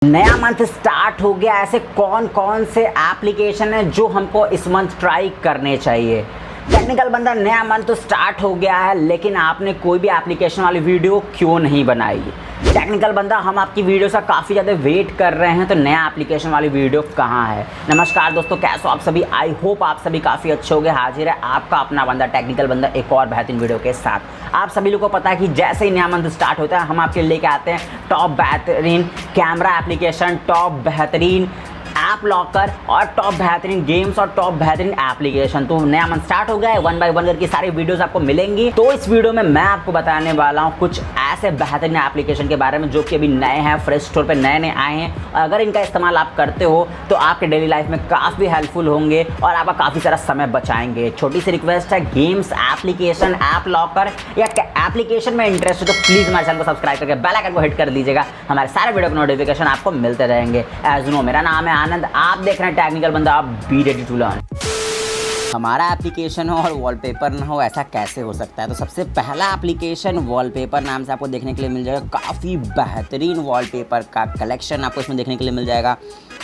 नया month start हो गया। ऐसे कौन कौन से एप्लीकेशन है जो हमको इस मंथ ट्राई करने चाहिए। टेक्निकल बंदा, नया मंथ तो स्टार्ट हो गया है, लेकिन आपने कोई भी एप्लीकेशन वाली वीडियो क्यों नहीं बनाई। टेक्निकल बंदा, हम आपकी वीडियो से काफ़ी ज़्यादा वेट कर रहे हैं, तो नया एप्लीकेशन वाली वीडियो कहाँ है। नमस्कार दोस्तों, कैसे हो आप सभी। आई होप आप सभी काफ़ी अच्छे होंगे। हाजिर है आपका अपना बंदा टेक्निकल बंदा एक और बेहतरीन वीडियो के साथ। आप सभी लोगों को पता है कि जैसे ही नया मंथ स्टार्ट होता है, हम आपके लेके आते हैं टॉप बेहतरीन कैमरा एप्लीकेशन, टॉप बेहतरीन ऐप लॉकर और टॉप बेहतरीन गेम्स और टॉप बेहतरीन एप्लीकेशन। तो नया मंथ स्टार्ट हो गया है, 1 बाय 1 करके सारी वीडियोस आपको मिलेंगी। तो इस वीडियो में मैं आपको बताने वाला हूँ कुछ ऐसे बेहतरीन एप्लीकेशन के बारे में जो कि अभी नए हैं, फ्रेश स्टोर पे नए नए आए हैं, और अगर इनका इस्तेमाल आप करते हो तो आपके डेली लाइफ में काफ़ी हेल्पफुल होंगे और आपका काफ़ी सारा समय बचाएंगे। छोटी सी रिक्वेस्ट है, गेम्स एप्लीकेशन ऐप लॉकर या एप्लीकेशन में इंटरेस्ट हो तो प्लीज़ हमारे चैनल को सब्सक्राइब करके बेल आइकन को हिट कर दीजिएगा। हमारे सारे वीडियो के नोटिफिकेशन आपको मिलते रहेंगे। एज नो, मेरा नाम है आनंद, आप देख रहे हैं टेक्निकल बंदा। आप बी रेडी टू लर्न। हमारा एप्लीकेशन हो और वॉलपेपर ना हो, ऐसा कैसे हो सकता है। तो सबसे पहला एप्लीकेशन वॉलपेपर नाम से आपको देखने के लिए मिल जाएगा। काफ़ी बेहतरीन वॉलपेपर का कलेक्शन आपको इसमें देखने के लिए मिल जाएगा।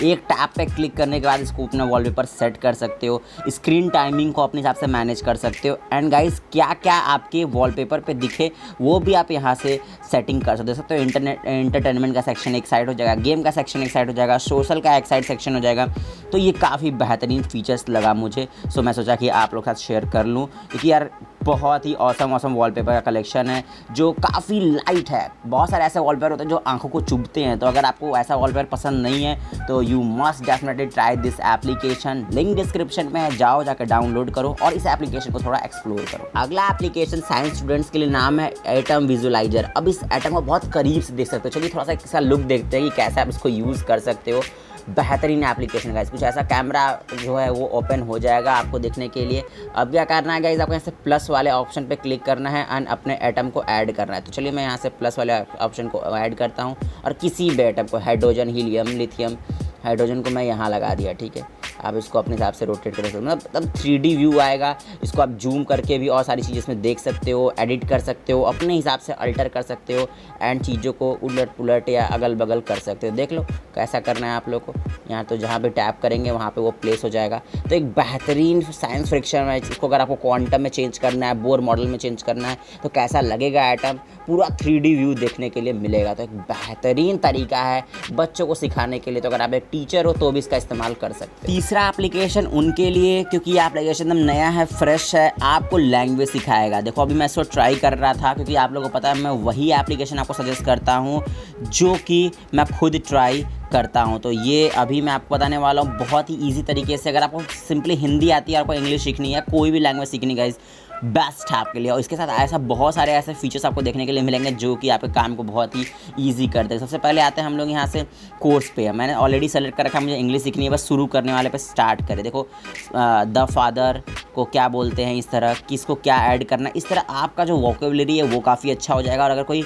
एक टैप पे क्लिक करने के बाद इसको अपना वॉलपेपर सेट कर सकते हो, स्क्रीन टाइमिंग को अपने हिसाब से मैनेज कर सकते हो, एंड गाइस क्या क्या आपके वॉलपेपर पे दिखे वो भी आप यहाँ से सेटिंग कर सकते हो। इंटरटेनमेंट का सेक्शन एक साइड हो जाएगा, गेम का सेक्शन एक साइड हो जाएगा, सोशल का एक साइड सेक्शन हो जाएगा। तो ये काफ़ी बेहतरीन फीचर्स लगा मुझे, सो मैं सोचा कि आप लोग के साथ शेयर कर लूँ, क्योंकि यार बहुत ही औसम वॉलपेपर का कलेक्शन है जो काफ़ी लाइट है। बहुत सारे ऐसे वॉलपेपर होते हैं जो आंखों को चुभते हैं, तो अगर आपको ऐसा वॉलपेपर पसंद नहीं है तो you must definitely try this application. Link description में है, जाओ जाकर डाउनलोड करो और इस एप्लीकेशन को थोड़ा एक्सप्लोर करो। अगला एप्लीकेशन साइंस स्टूडेंट्स के लिए नाम है एटम विजुलाइजर। अब इस एटम को बहुत करीब से देख सकते हो। चलिए थोड़ा सा इसका लुक देखते हैं कि कैसे आप इसको यूज़ कर सकते हो। बेहतरीन एप्लीकेशन गाइस, कुछ ऐसा कैमरा जो है वो ओपन हो जाएगा आपको देखने के लिए। अब क्या करना है गाइस, आपको यहाँ से प्लस वाले ऑप्शन पे क्लिक करना है एंड अपने एटम को ऐड करना है। तो चलिए मैं यहाँ से प्लस वाले ऑप्शन को ऐड करता हूँ और किसी भी एटम को, हाइड्रोजन, हीलियम, लिथियम, हाइड्रोजन को मैं यहाँ लगा दिया। ठीक है, आप इसको अपने हिसाब से रोटेट कर सकते हो, मतलब 3D व्यू आएगा। इसको आप जूम करके भी और सारी चीज़ें इसमें देख सकते हो, एडिट कर सकते हो, अपने हिसाब से अल्टर कर सकते हो एंड चीज़ों को उलट पुलट या अगल बगल कर सकते हो। देख लो कैसा करना है आप लोग को। यहाँ तो जहाँ पे टैप करेंगे वहाँ पे वो प्लेस हो जाएगा। तो एक बेहतरीन साइंस फ्रिक्शन है। इसको अगर आपको क्वांटम में चेंज करना है, बोर मॉडल में चेंज करना है, तो कैसा लगेगा एटम, पूरा 3D व्यू देखने के लिए मिलेगा। तो एक बेहतरीन तरीका है बच्चों को सिखाने के लिए। तो अगर आप एक टीचर हो तो भी इसका इस्तेमाल कर सकते हैं। तीसरा एप्लीकेशन उनके लिए, क्योंकि ये एप्लीकेशन एकदम नया है, फ्रेश है, आपको लैंग्वेज सिखाएगा। देखो अभी मैं इसको ट्राई कर रहा था, क्योंकि आप लोगों को पता है मैं वही एप्लीकेशन आपको सजेस्ट करता हूँ जो कि मैं खुद ट्राई करता हूँ। तो ये अभी मैं आपको बताने वाला हूँ बहुत ही ईजी तरीके से। अगर आपको सिंपली हिंदी आती है, आपको इंग्लिश सीखनी है, कोई भी लैंग्वेज सीखनी है गाइस, बेस्ट है आपके लिए। और इसके साथ ऐसा बहुत सारे ऐसे फीचर्स आपको देखने के लिए मिलेंगे जो कि आपके काम को बहुत ही ईजी करते हैं। सबसे पहले आते हैं हम लोग यहाँ से कोर्स पे। मैंने ऑलरेडी सेलेक्ट कर रखा है, मुझे इंग्लिश सीखनी है, बस शुरू करने वाले पे स्टार्ट करें। देखो द फादर को क्या बोलते हैं, इस तरह किसको क्या ऐड करना है, इस तरह आपका जो वोकेबलरी है वो काफ़ी अच्छा हो जाएगा। और अगर कोई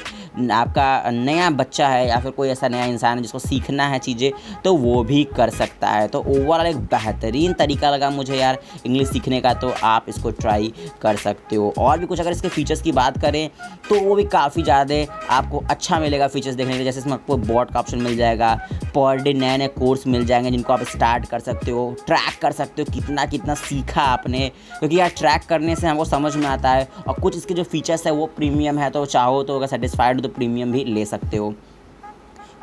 आपका नया बच्चा है या फिर कोई ऐसा नया इंसान है जिसको सीखना है चीज़ें, तो वो भी कर सकता है। तो ओवरऑल एक बेहतरीन तरीका लगा मुझे यार इंग्लिश सीखने का, तो आप इसको ट्राई कर सकते हो। और भी कुछ अगर इसके फीचर्स की बात करें तो वो भी काफ़ी ज़्यादा आपको अच्छा मिलेगा फीचर्स देखने के लिए। जैसे इसमें आपको बॉट का ऑप्शन मिल जाएगा, पर डे नए नए कोर्स मिल जाएंगे जिनको आप स्टार्ट कर सकते हो, ट्रैक कर सकते हो कितना कितना सीखा आपने, क्योंकि यार ट्रैक करने से हमको समझ में आता है। और कुछ इसके जो फीचर्स है वो प्रीमियम है, तो चाहो तो अगर सेटिस्फाइड हो तो प्रीमियम भी ले सकते हो।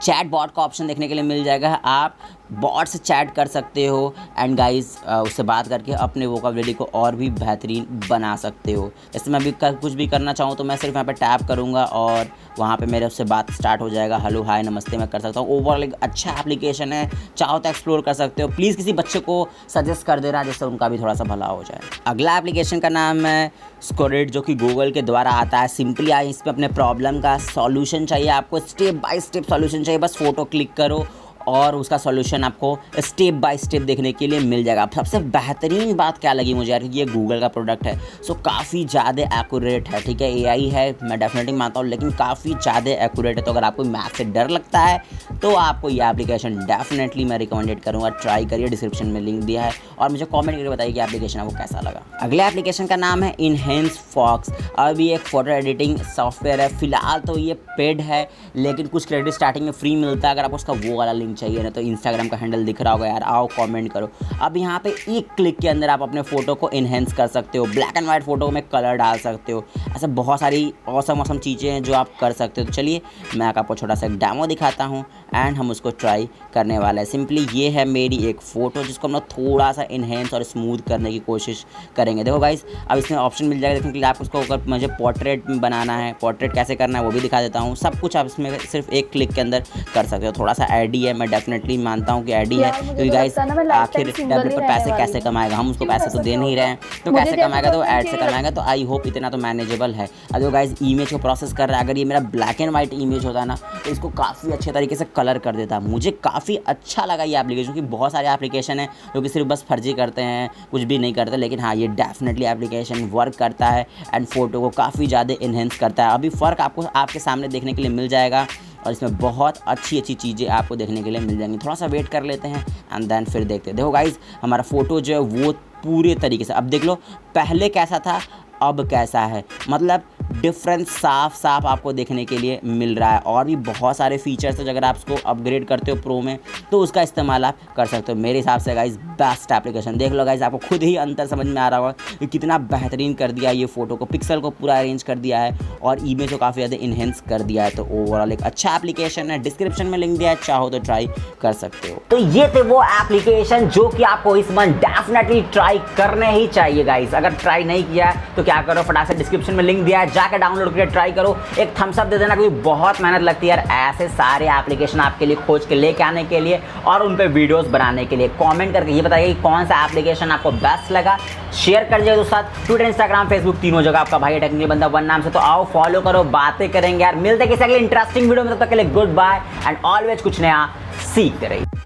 चैट बॉट का ऑप्शन देखने के लिए मिल जाएगा, आप बॉट से चैट कर सकते हो एंड गाइस उससे बात करके अपने वोकैबुलरी को और भी बेहतरीन बना सकते हो। जैसे मैं भी कुछ भी करना चाहूँ तो मैं सिर्फ यहाँ पे टैप करूँगा और वहाँ पे मेरे उससे बात स्टार्ट हो जाएगा। हेलो हाय नमस्ते मैं कर सकता हूँ। ओवरऑल एक अच्छा एप्लीकेशन है, चाहो तो एक्सप्लोर कर सकते हो। प्लीज़ किसी बच्चे को सजेस्ट कर देना जिससे उनका भी थोड़ा सा भला हो जाए। अगला एप्लीकेशन का नाम है स्कोरेट, जो कि गूगल के द्वारा आता है। सिंपली इसमें अपने प्रॉब्लम का सॉल्यूशन चाहिए, आपको स्टेप बाय स्टेप सॉल्यूशन चाहिए, बस फोटो क्लिक करो और उसका सॉल्यूशन आपको स्टेप बाय स्टेप देखने के लिए मिल जाएगा। सबसे बेहतरीन बात क्या लगी मुझे यार, ये गूगल का प्रोडक्ट है, सो काफ़ी ज़्यादा एक्यूरेट है। ठीक है, एआई है, मैं डेफिनेटली मानता हूँ, लेकिन काफ़ी ज़्यादा एक्यूरेट है। तो अगर आपको मैथ से डर लगता है तो आपको ये एप्लीकेशन डेफिनेटली मैं रिकमेंडेड करूँगा, ट्राई करिए। डिस्क्रिप्शन में लिंक दिया है और मुझे कमेंट करके बताइए कि एप्लीकेशन आपको कैसा लगा। अगले एप्लीकेशन का नाम है EnhanceFox। अब ये एक फ़ोटो एडिटिंग सॉफ्टवेयर है। फिलहाल तो ये पेड है, लेकिन कुछ क्रेडिट स्टार्टिंग में फ्री मिलता है। अगर आपको उसका वो वाला लिंक चाहिए ना, तो इंस्टाग्राम का हैंडल दिख रहा होगा यार, आओ कमेंट करो। अब यहाँ पे एक क्लिक के अंदर आप अपने फ़ोटो को इन्हेंस कर सकते हो, ब्लैक एंड वाइट फ़ोटो में कलर डाल सकते हो, ऐसे बहुत सारी औसम चीज़ें हैं जो आप कर सकते हो। तो चलिए मैं आपको छोटा सा एक डेमो दिखाता हूँ एंड हम उसको ट्राई करने वाले हैं। सिंपली ये है मेरी एक फ़ोटो जिसको हम लोग थोड़ा सा इन्हेंस और स्मूथ करने की कोशिश करेंगे। देखो गाइस, अब इसमें ऑप्शन मिल जाएगा देखने के लिए। आप उसको अगर मुझे पोर्ट्रेट बनाना है, पोर्ट्रेट कैसे करना है वो भी दिखा देता हूँ। सब कुछ आप इसमें सिर्फ एक क्लिक के अंदर कर सकते हो। थोड़ा सा एडी है, मैं डेफिनेटली मानता हूँ कि एडी है, क्योंकि गाइस आखिर डेवलपर पैसे कैसे कमाएगा, हम उसको पैसे तो दे नहीं रहे हैं, तो कैसे कमाएगा, तो ऐड से कमाएगा। तो आई होप इतना तो मैनेजेबल है। अब जो गाइस इमेज को प्रोसेस कर रहा है, अगर ये मेरा ब्लैक एंड वाइट इमेज होता ना तो इसको काफ़ी अच्छे तरीके से कलर कर देता। मुझे काफ़ी अच्छा लगा ये एप्लीकेशन, क्योंकि बहुत सारे एप्लीकेशन है जो कि सिर्फ बस फर्जी करते हैं, कुछ भी नहीं करते, लेकिन हाँ ये डेफिनेटली एप्लीकेशन वर्क करता है एंड फोटो को काफ़ी ज़्यादा इन्हेंस करता है। अभी फ़र्क आपको आपके सामने देखने के लिए मिल जाएगा और इसमें बहुत अच्छी अच्छी चीज़ें आपको देखने के लिए मिल जाएंगी। थोड़ा सा वेट कर लेते हैं एंड देन फिर देखते हैं। देखो गाइज, हमारा फ़ोटो जो है वो पूरे तरीके से, अब देख लो पहले कैसा था अब कैसा है, मतलब डिफरेंस साफ साफ आपको देखने के लिए मिल रहा है। और भी बहुत सारे फीचर्स हैं, अगर आप उसको अपग्रेड करते हो प्रो में तो उसका इस्तेमाल आप कर सकते हो। मेरे हिसाब से गाइज बेस्ट एप्लीकेशन। देख लो गाइज, आपको खुद ही अंतर समझ में आ रहा होगा कि कितना बेहतरीन कर दिया है ये फ़ोटो को, पिक्सल को पूरा अरेंज कर दिया है और इमेज को काफ़ी ज़्यादा इन्हेंस कर दिया है। तो ओवरऑल एक अच्छा एप्लीकेशन है। डिस्क्रिप्शन में लिंक दिया है, चाहो तो ट्राई कर सकते हो। तो ये थे वो एप्लीकेशन जो कि आपको इस मंथ डेफिनेटली ट्राई करने ही चाहिए गाइज। अगर ट्राई नहीं किया तो क्या करो, फटाक से डिस्क्रिप्शन में लिंक दिया है, जाकर डाउनलोड करके ट्राई करो। एक थम्स अप दे देना, क्योंकि बहुत मेहनत लगती है यार ऐसे सारे एप्लीकेशन आपके लिए खोज के लेके आने के लिए और उन पे वीडियोस बनाने के लिए। कमेंट करके ये बताइए कि कौन सा एप्लीकेशन आपको बेस्ट लगा। शेयर कर दीजिए दोस्तों साथ, ट्विटर, इंस्टाग्राम, फेसबुक तीनों जगह आपका भाई टेक्निकल बंदा वन नाम से। तो आओ फॉलो करो, बातें करेंगे यार। मिलते किसी अगले इंटरेस्टिंग वीडियो में, तब तक के लिए गुड बाय एंड ऑलवेज कुछ नया सीखते रहिए।